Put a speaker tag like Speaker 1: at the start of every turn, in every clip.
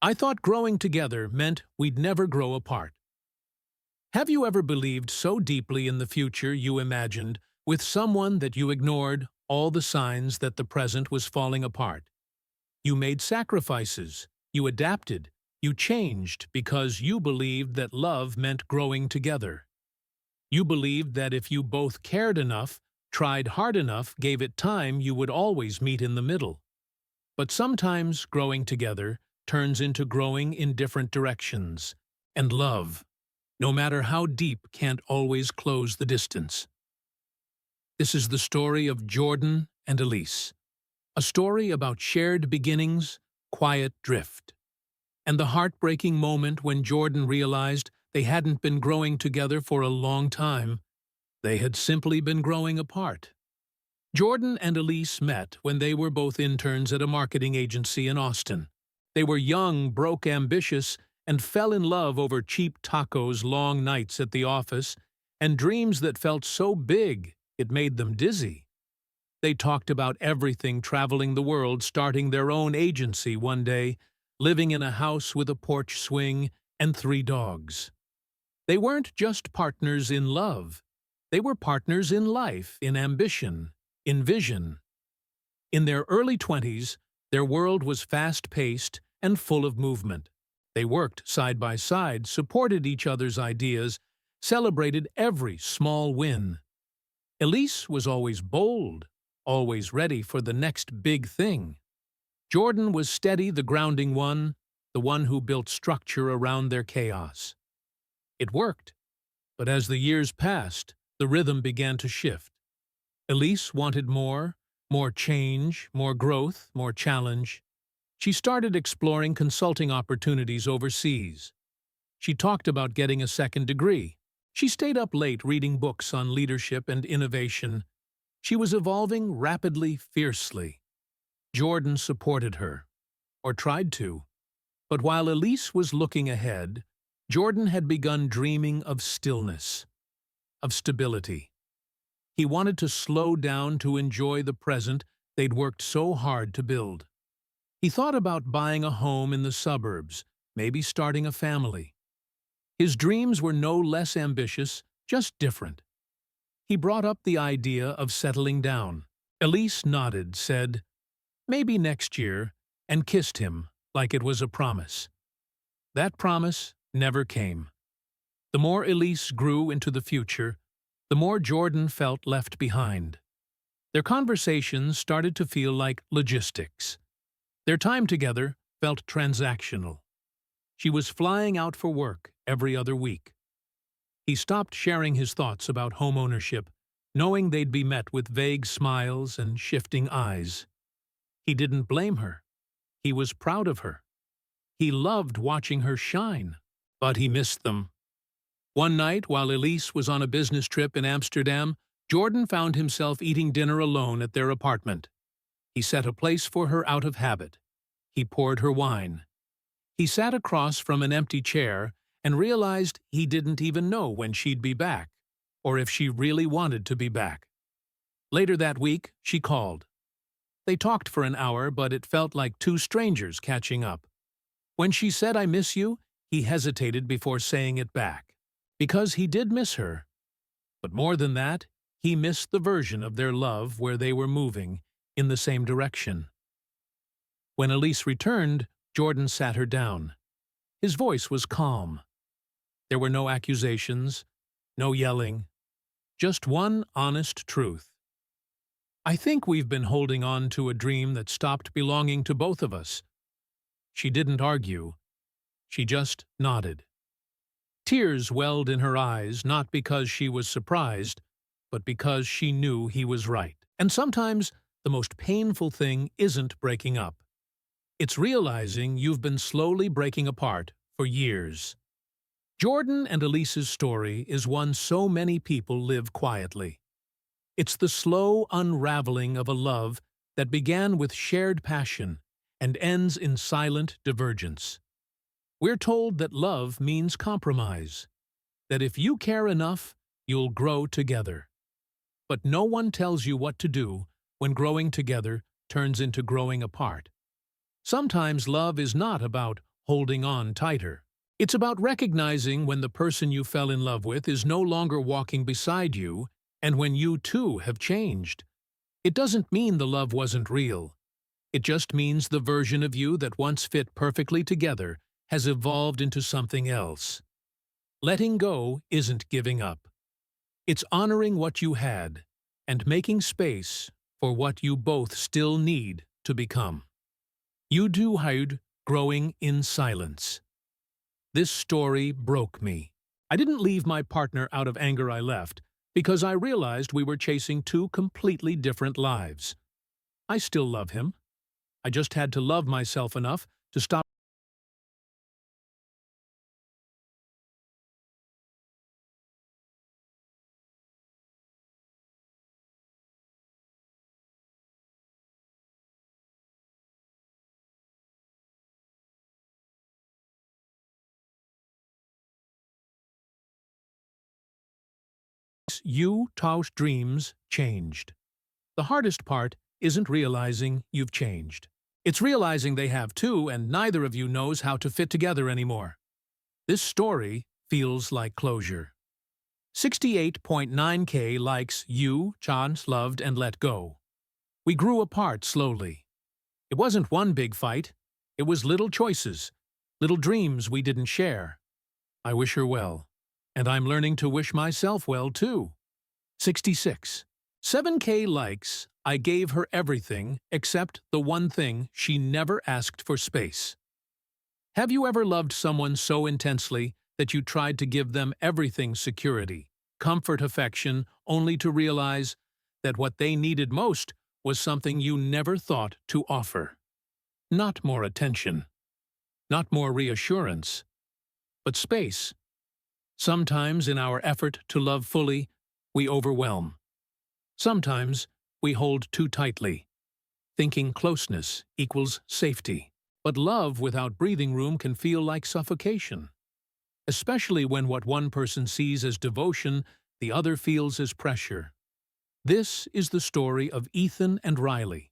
Speaker 1: I thought growing together meant we'd never grow apart. Have you ever believed so deeply in the future you imagined with someone that you ignored all the signs that the present was falling apart? You made sacrifices, you adapted, you changed because you believed that love meant growing together. You believed that if you both cared enough, tried hard enough, gave it time, you would always meet in the middle. But sometimes growing together turns into growing in different directions. And love, no matter how deep, can't always close the distance. This is the story of Jordan and Elise, a story about shared beginnings, quiet drift, and the heartbreaking moment when Jordan realized they hadn't been growing together for a long time. They had simply been growing apart. Jordan and Elise met when they were both interns at a marketing agency in Austin. They were young, broke, ambitious, and fell in love over cheap tacos, long nights at the office, and dreams that felt so big it made them dizzy. They talked about everything, traveling the world, starting their own agency one day, living in a house with a porch swing and 3 dogs. They weren't just partners in love. They were partners in life, in ambition, in vision. In their early 20s, their world was fast-paced and full of movement. They worked side by side, supported each other's ideas, celebrated every small win. Elise was always bold, always ready for the next big thing. Jordan was steady, the grounding one, the one who built structure around their chaos. It worked, but as the years passed, the rhythm began to shift. Elise wanted more change, more growth, more challenge. She started exploring consulting opportunities overseas. She talked about getting a second degree. She stayed up late reading books on leadership and innovation. She was evolving rapidly, fiercely. Jordan supported her, or tried to. But while Elise was looking ahead, Jordan had begun dreaming of stillness, of stability. He wanted to slow down to enjoy the present they'd worked so hard to build. He thought about buying a home in the suburbs, maybe starting a family. His dreams were no less ambitious, just different. He brought up the idea of settling down. Elise nodded, said, "Maybe next year," and kissed him like it was a promise. That promise never came. The more Elise grew into the future, the more Jordan felt left behind. Their conversations started to feel like logistics. Their time together felt transactional. She was flying out for work every other week. He stopped sharing his thoughts about home ownership, knowing they'd be met with vague smiles and shifting eyes. He didn't blame her. He was proud of her. He loved watching her shine, but he missed them. One night, while Elise was on a business trip in Amsterdam, Jordan found himself eating dinner alone at their apartment. He set a place for her out of habit. He poured her wine. He sat across from an empty chair and realized he didn't even know when she'd be back, or if she really wanted to be back. Later that week, she called. They talked for an hour, but it felt like 2 strangers catching up. When she said, "I miss you," he hesitated before saying it back. Because he did miss her. But more than that, he missed the version of their love where they were moving in the same direction. When Elise returned, Jordan sat her down. His voice was calm. There were no accusations, no yelling, just one honest truth. "I think we've been holding on to a dream that stopped belonging to both of us." She didn't argue. She just nodded. Tears welled in her eyes, not because she was surprised, but because she knew he was right. And sometimes the most painful thing isn't breaking up. It's realizing you've been slowly breaking apart for years. Jordan and Elise's story is one so many people live quietly. It's the slow unraveling of a love that began with shared passion and ends in silent divergence. We're told that love means compromise, that if you care enough, you'll grow together. But no one tells you what to do when growing together turns into growing apart. Sometimes love is not about holding on tighter. It's about recognizing when the person you fell in love with is no longer walking beside you and when you too have changed. It doesn't mean the love wasn't real. It just means the version of you that once fit perfectly together has evolved into something else. Letting go isn't giving up. It's honoring what you had and making space for what you both still need to become. You do hide growing in silence. This story broke me. I didn't leave my partner out of anger. I left because I realized we were chasing two completely different lives. I still love him. I just had to love myself enough to stop you Tau's dreams changed. The hardest part isn't realizing you've changed. It's realizing they have too, and neither of you knows how to fit together anymore. This story feels like closure. 68.9K likes you, Chance loved and let go. We grew apart slowly. It wasn't one big fight. It was little choices, little dreams we didn't share. I wish her well. And I'm learning to wish myself well, too. 66. 7K likes, I gave her everything except the one thing she never asked for: space. Have you ever loved someone so intensely that you tried to give them everything: security, comfort, affection, only to realize that what they needed most was something you never thought to offer? Not more attention, not more reassurance, but space. Sometimes in our effort to love fully, we overwhelm. Sometimes we hold too tightly, thinking closeness equals safety. But love without breathing room can feel like suffocation, especially when what one person sees as devotion, the other feels as pressure. This is the story of Ethan and Riley,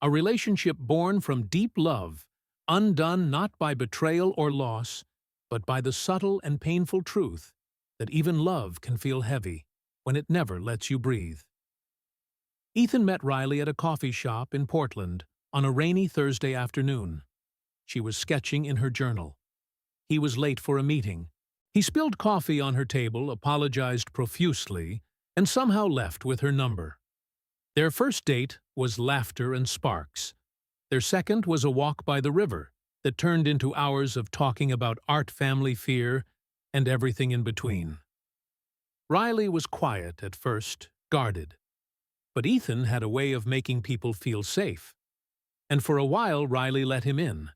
Speaker 1: a relationship born from deep love, undone not by betrayal or loss, but by the subtle and painful truth that even love can feel heavy when it never lets you breathe. Ethan met Riley at a coffee shop in Portland on a rainy Thursday afternoon. She was sketching in her journal. He was late for a meeting. He spilled coffee on her table, apologized profusely, and somehow left with her number. Their first date was laughter and sparks. Their second was a walk by the river that turned into hours of talking about art, family, fear, and everything in between. Riley was quiet at first, guarded. But Ethan had a way of making people feel safe. And for a while, Riley let him in.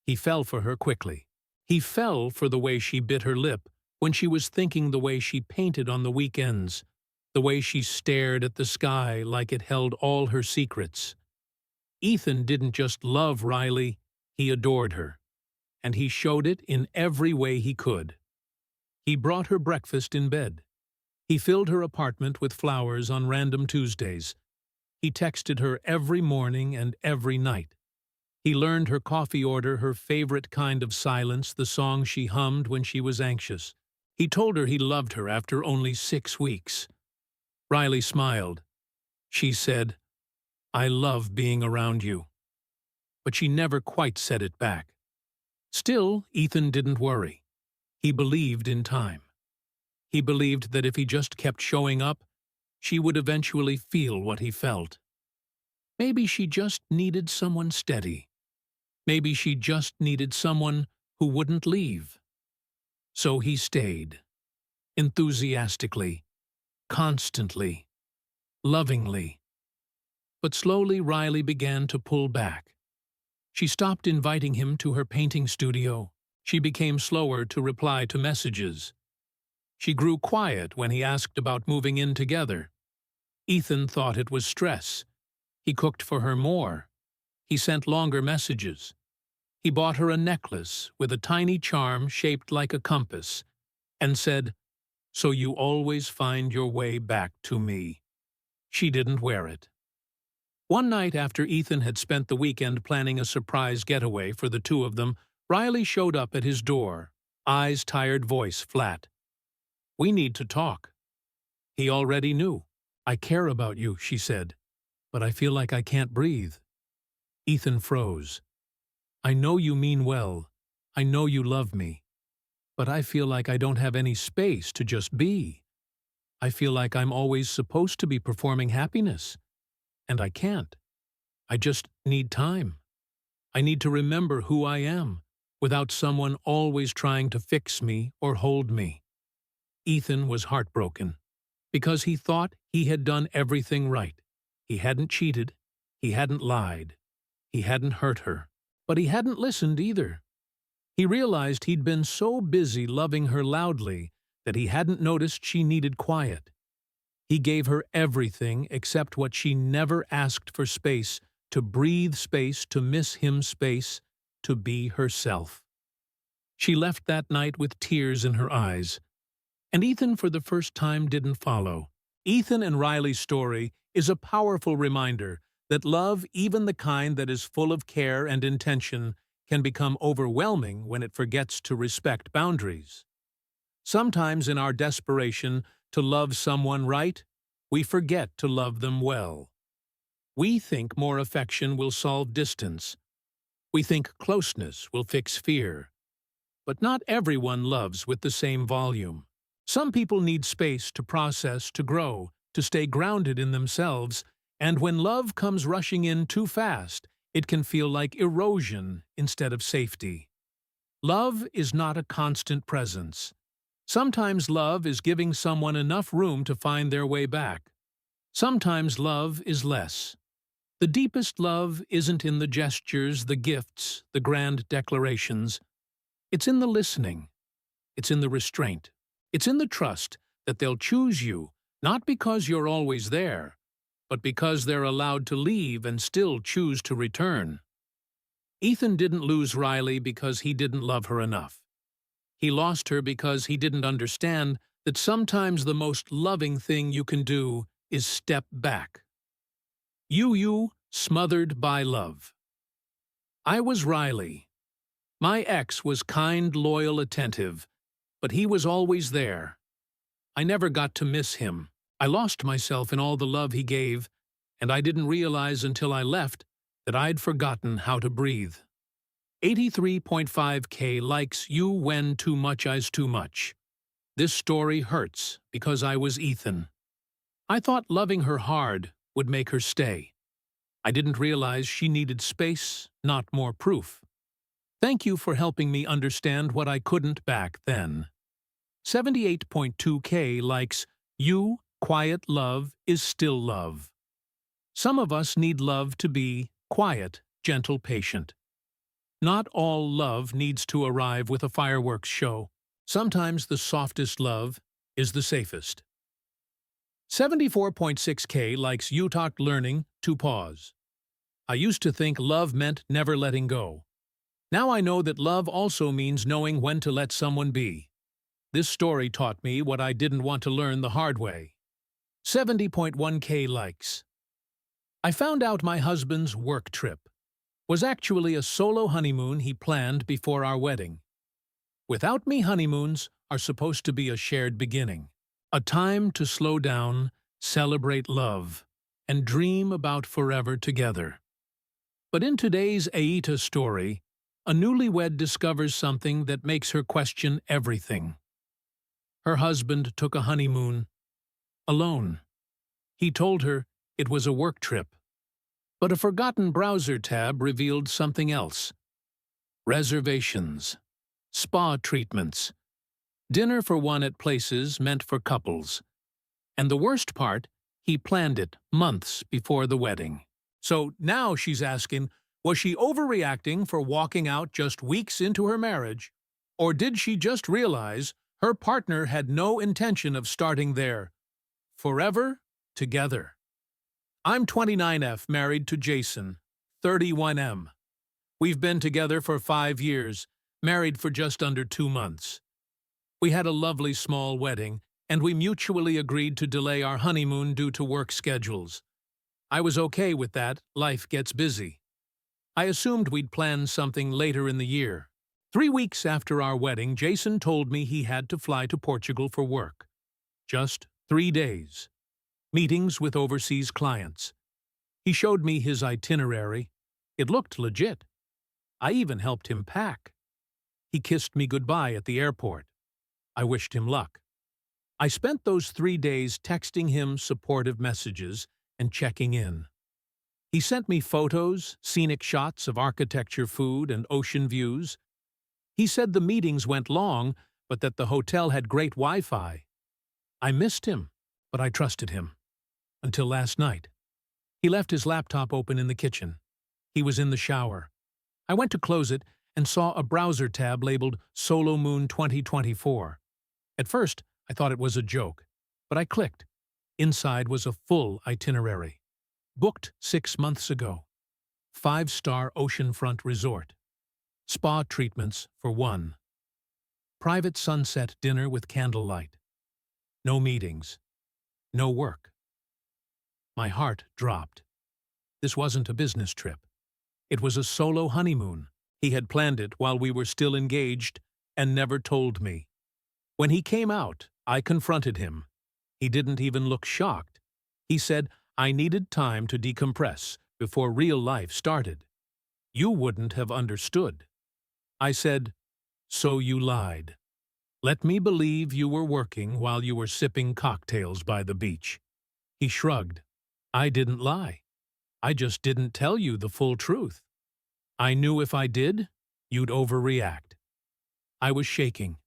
Speaker 1: He fell for her quickly. He fell for the way she bit her lip when she was thinking, the way she painted on the weekends, the way she stared at the sky like it held all her secrets. Ethan didn't just love Riley, he adored her. And he showed it in every way he could. He brought her breakfast in bed. He filled her apartment with flowers on random Tuesdays. He texted her every morning and every night. He learned her coffee order, her favorite kind of silence, the song she hummed when she was anxious. He told her he loved her after only 6 weeks. Riley smiled. She said, "I love being around you." But she never quite said it back. Still, Ethan didn't worry. He believed in time. He believed that if he just kept showing up, she would eventually feel what he felt. Maybe she just needed someone steady. Maybe she just needed someone who wouldn't leave. So he stayed, enthusiastically, constantly, lovingly. But slowly Riley began to pull back. She stopped inviting him to her painting studio. She became slower to reply to messages. She grew quiet when he asked about moving in together. Ethan thought it was stress. He cooked for her more. He sent longer messages. He bought her a necklace with a tiny charm shaped like a compass and said, "So you always find your way back to me." She didn't wear it. One night after Ethan had spent the weekend planning a surprise getaway for the two of them, Riley showed up at his door, eyes tired, voice flat. "We need to talk." He already knew. "I care about you," she said, "but I feel like I can't breathe." Ethan froze. "I know you mean well. I know you love me. But I feel like I don't have any space to just be. I feel like I'm always supposed to be performing happiness. And I can't. I just need time. I need to remember who I am, without someone always trying to fix me or hold me." Ethan was heartbroken, because he thought he had done everything right. He hadn't cheated, he hadn't lied, he hadn't hurt her, but he hadn't listened either. He realized he'd been so busy loving her loudly that he hadn't noticed she needed quiet. He gave her everything except what she never asked for: space, to breathe space, to miss him space, to be herself. She left that night with tears in her eyes. And Ethan, for the first time, didn't follow. Ethan and Riley's story is a powerful reminder that love, even the kind that is full of care and intention, can become overwhelming when it forgets to respect boundaries. Sometimes in our desperation to love someone right, we forget to love them well. We think more affection will solve distance. We think closeness will fix fear. But not everyone loves with the same volume. Some people need space to process, to grow, to stay grounded in themselves, and when love comes rushing in too fast, it can feel like erosion instead of safety. Love is not a constant presence. Sometimes love is giving someone enough room to find their way back. Sometimes love is less. The deepest love isn't in the gestures, the gifts, the grand declarations. It's in the listening. It's in the restraint. It's in the trust that they'll choose you, not because you're always there, but because they're allowed to leave and still choose to return. Ethan didn't lose Riley because he didn't love her enough. He lost her because he didn't understand that sometimes the most loving thing you can do is step back. You smothered by love. I was Riley. My ex was kind, loyal, attentive, but he was always there. I never got to miss him. I lost myself in all the love he gave, and I didn't realize until I left that I'd forgotten how to breathe. 83.5K likes you when too much is too much. This story hurts because I was Ethan. I thought loving her hard would make her stay. I didn't realize she needed space, not more proof. Thank you for helping me understand what I couldn't back then. 78.2K likes you, quiet love is still love. Some of us need love to be quiet, gentle, patient. Not all love needs to arrive with a fireworks show. Sometimes the softest love is the safest. 74.6K likes you talk learning to pause. I used to think love meant never letting go. Now I know that love also means knowing when to let someone be. This story taught me what I didn't want to learn the hard way. 70.1K likes. I found out my husband's work trip was actually a solo honeymoon he planned before our wedding. Without me, honeymoons are supposed to be a shared beginning, a time to slow down, celebrate love, and dream about forever together. But in today's Aita story, a newlywed discovers something that makes her question everything. Her husband took a honeymoon alone. He told her it was a work trip. But a forgotten browser tab revealed something else. Reservations, spa treatments, dinner for one at places meant for couples. And the worst part, he planned it months before the wedding. So now she's asking, was she overreacting for walking out just weeks into her marriage? Or did she just realize her partner had no intention of starting there forever together? I'm 29F, married to Jason, 31M. We've been together for 5 years, married for just under 2 months. We had a lovely small wedding, and we mutually agreed to delay our honeymoon due to work schedules. I was okay with that, life gets busy. I assumed we'd plan something later in the year. 3 weeks after our wedding, Jason told me he had to fly to Portugal for work. Just 3 days. Meetings with overseas clients. He showed me his itinerary. It looked legit. I even helped him pack. He kissed me goodbye at the airport. I wished him luck. I spent those 3 days texting him supportive messages and checking in. He sent me photos, scenic shots of architecture, food, and ocean views. He said the meetings went long, but that the hotel had great Wi-Fi. I missed him, but I trusted him. Until last night. He left his laptop open in the kitchen. He was in the shower. I went to close it and saw a browser tab labeled Solo Moon 2024. At first, I thought it was a joke, but I clicked. Inside was a full itinerary. Booked 6 months ago. 5-star oceanfront resort. Spa treatments for 1. Private sunset dinner with candlelight. No meetings. No work. My heart dropped. This wasn't a business trip. It was a solo honeymoon. He had planned it while we were still engaged and never told me. When he came out, I confronted him. He didn't even look shocked. He said, I needed time to decompress before real life started. You wouldn't have understood. I said, so you lied. Let me believe you were working while you were sipping cocktails by the beach. He shrugged. I didn't lie. I just didn't tell you the full truth. I knew if I did, you'd overreact. I was shaking.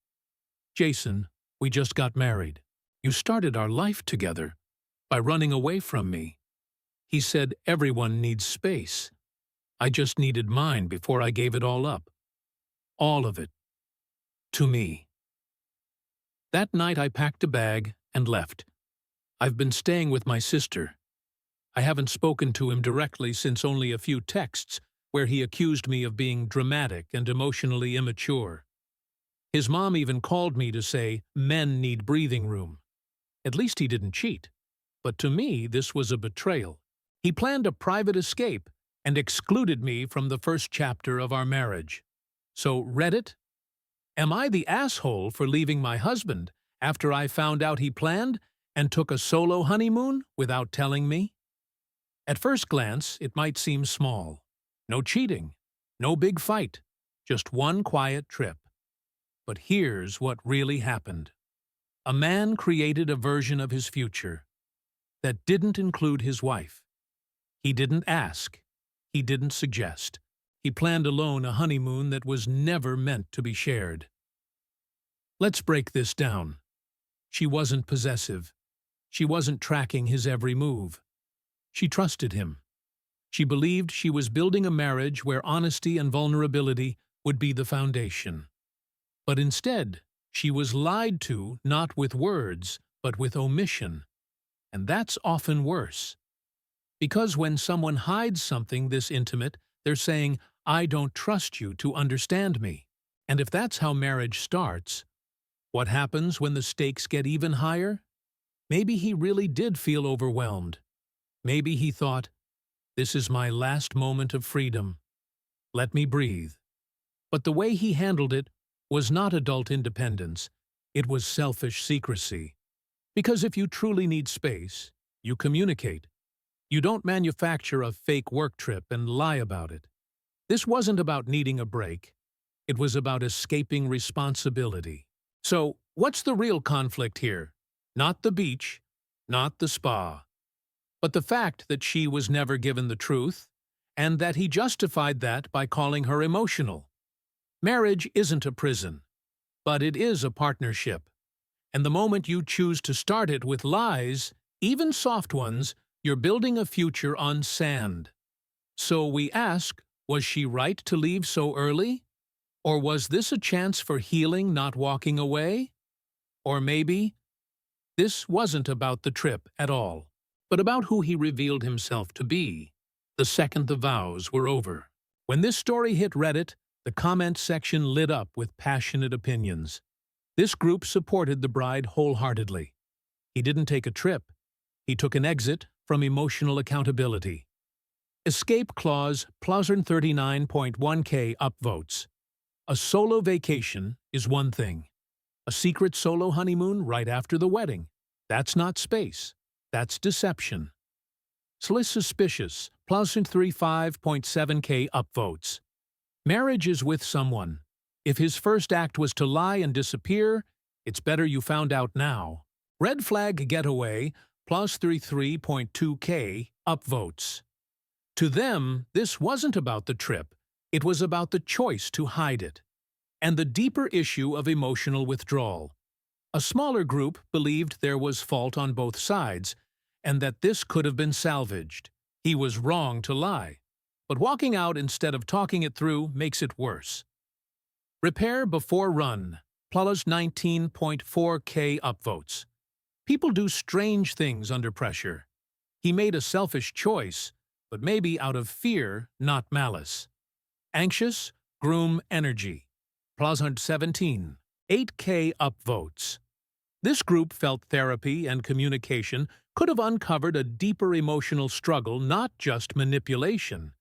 Speaker 1: Jason, we just got married. You started our life together by running away from me. He said everyone needs space. I just needed mine before I gave it all up. All of it. To me. That night I packed a bag and left. I've been staying with my sister. I haven't spoken to him directly since only a few texts where he accused me of being dramatic and emotionally immature. His mom even called me to say men need breathing room. At least he didn't cheat. But to me, this was a betrayal. He planned a private escape and excluded me from the first chapter of our marriage. So, Reddit, am I the asshole for leaving my husband after I found out he planned and took a solo honeymoon without telling me? At first glance, it might seem small. No cheating, no big fight, just one quiet trip. But here's what really happened. A man created a version of his future that didn't include his wife. He didn't ask. He didn't suggest. He planned alone a honeymoon that was never meant to be shared. Let's break this down. She wasn't possessive. She wasn't tracking his every move. She trusted him. She believed she was building a marriage where honesty and vulnerability would be the foundation. But instead, she was lied to not with words, but with omission. And that's often worse. Because when someone hides something this intimate, they're saying, I don't trust you to understand me. And if that's how marriage starts, what happens when the stakes get even higher? Maybe he really did feel overwhelmed. Maybe he thought, this is my last moment of freedom. Let me breathe. But the way he handled it was not adult independence. It was selfish secrecy. Because if you truly need space, you communicate. You don't manufacture a fake work trip and lie about it. This wasn't about needing a break. It was about escaping responsibility. So, what's the real conflict here? Not the beach, not the spa, but the fact that she was never given the truth, and that he justified that by calling her emotional. Marriage isn't a prison, but it is a partnership. And the moment you choose to start it with lies, even soft ones, you're building a future on sand. So we ask, was she right to leave so early? Or was this a chance for healing, not walking away? Or maybe this wasn't about the trip at all, but about who he revealed himself to be, the second the vows were over. When this story hit Reddit, the comment section lit up with passionate opinions. This group supported the bride wholeheartedly. He didn't take a trip. He took an exit from emotional accountability. Escape clause +39.1K upvotes. A solo vacation is one thing. A secret solo honeymoon right after the wedding. That's not space. That's deception. Sliss suspicious, +35.7K upvotes. Marriage is with someone. If his first act was to lie and disappear, it's better you found out now. Red flag getaway, +33.2K upvotes. To them, this wasn't about the trip. It was about the choice to hide it. And the deeper issue of emotional withdrawal. A smaller group believed there was fault on both sides, and that this could have been salvaged. He was wrong to lie. But walking out instead of talking it through makes it worse. Repair before run, +19.4K upvotes. People do strange things under pressure. He made a selfish choice, but maybe out of fear, not malice. Anxious, groom energy, +117, 8K upvotes. This group felt therapy and communication could have uncovered a deeper emotional struggle, not just manipulation.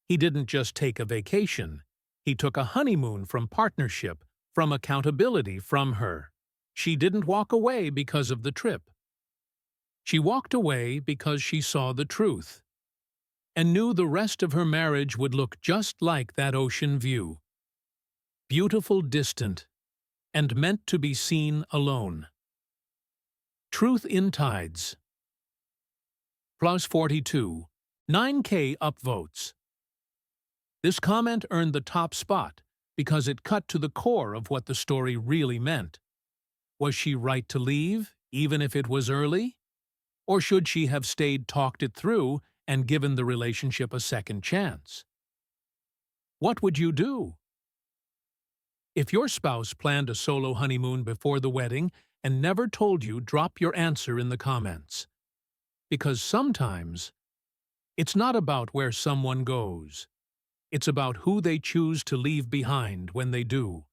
Speaker 1: He didn't just take a vacation. He took a honeymoon from partnership, from accountability from her. She didn't walk away because of the trip. She walked away because she saw the truth and knew the rest of her marriage would look just like that ocean view. Beautiful, distant, and meant to be seen alone. Truth in tides. +42, 9K upvotes. This comment earned the top spot because it cut to the core of what the story really meant. Was she right to leave, even if it was early? Or should she have stayed, talked it through, and given the relationship a second chance? What would you do? If your spouse planned a solo honeymoon before the wedding and never told you, drop your answer in the comments. Because sometimes, it's not about where someone goes. It's about who they choose to leave behind when they do.